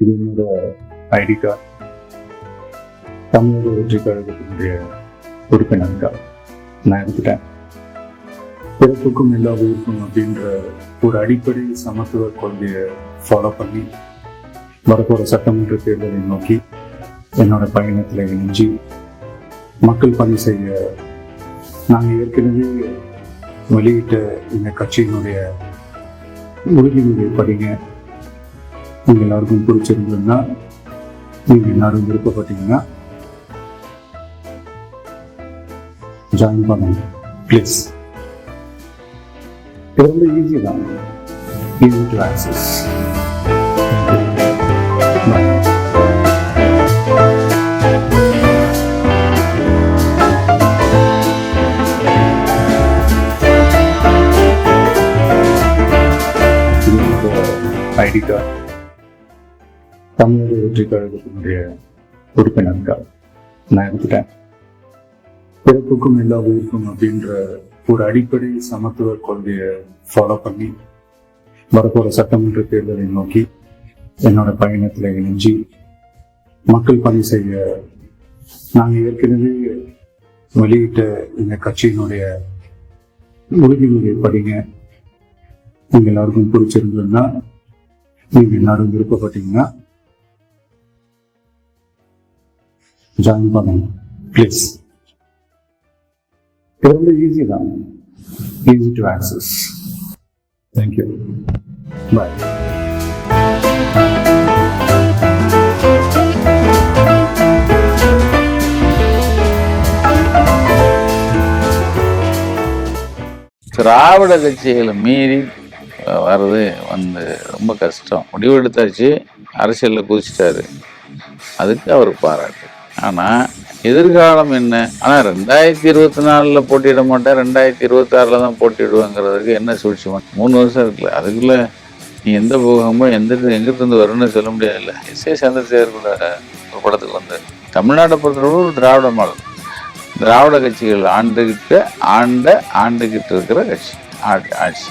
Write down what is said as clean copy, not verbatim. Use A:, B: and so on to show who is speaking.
A: இது என்னோட ID card. தமிழக வெற்றி கழகத்தினுடைய உறுப்பினர் கார்டு நான் எடுத்துட்டேன். பிறப்புக்கும் எல்லா உயிருக்கும் அப்படின்ற ஒரு அடிப்படை சமத்துவ கொள்கையை ஃபாலோ பண்ணி வரப்போகிற சட்டமன்ற தேர்தலை நோக்கி என்னோட பயணத்தில் இணைஞ்சி மக்கள் பணி செய்ய நாங்கள் ஏற்கனவே வெளியிட்ட இந்த கட்சியினுடைய உறுதிமொழியை படிங்க. நீங்கள் எல்லாருக்கும் பிடிச்சிருந்ததுன்னா, நீங்கள் எல்லாரும் விருப்பப்பட்டீங்கன்னா ஜாயின் பண்ணுங்க ப்ளீஸ். இது ரொம்ப ஈஸி தான், easy to access. ID card, தமிழக வெற்றி கழகத்தினுடைய உறுப்பினர் கார்டு நான் எடுத்துட்டேன். பிறப்புக்கும் எல்லா உயிருக்கும் அப்படின்ற ஒரு அடிப்படை சமத்துவ கொள்கையை ஃபாலோ பண்ணி வரப்போகிற சட்டமன்ற தேர்தலை நோக்கி என்னோட பயணத்தில் இணைஞ்சி மக்கள் பணி செய்ய நாங்கள் ஏற்கனவே வெளியிட்ட இந்த கட்சியினுடைய உறுதிமொழியை படிங்க. நீங்கள் எல்லாருக்கும் பிடிச்சிருந்ததுன்னா, நீங்கள் எல்லாரும் விருப்பப்பட்டீங்கன்னா ஜாயின் பண்ணுங்க ப்ளீஸ். இது ரொம்ப ஈஸி தான், ஈஸி டு ஆக்சஸ். தேங்க்யூ, பாய்.
B: திராவிட கட்சிகளை மீறி வர்றது ரொம்ப கஷ்டம். முடிவெடுத்தாச்சு, அரசியலில் குதிச்சிட்டாரு, அதுக்கு அவர் பாராட்டு. ஆனால் எதிர்காலம் என்ன? ஆனால் 2024 போட்டியிட மாட்டேன், 2026 தான் போட்டியிடுவாங்கிறதுக்கு என்ன சூழ்ச்சி? 3 வருஷம் இருக்குல்ல, அதுக்குள்ளே நீ எந்த போகமோ எங்கிருந்து வரணும்னு சொல்ல முடியாது. இல்லை, சந்திரசேகர் கூட ஒரு படத்துக்கு வந்து தமிழ்நாட்டை பொறுத்தவரை ஒரு திராவிட மாடல், திராவிட கட்சிகள் ஆண்டுகிட்டு இருக்கிற கட்சி ஆட்சி.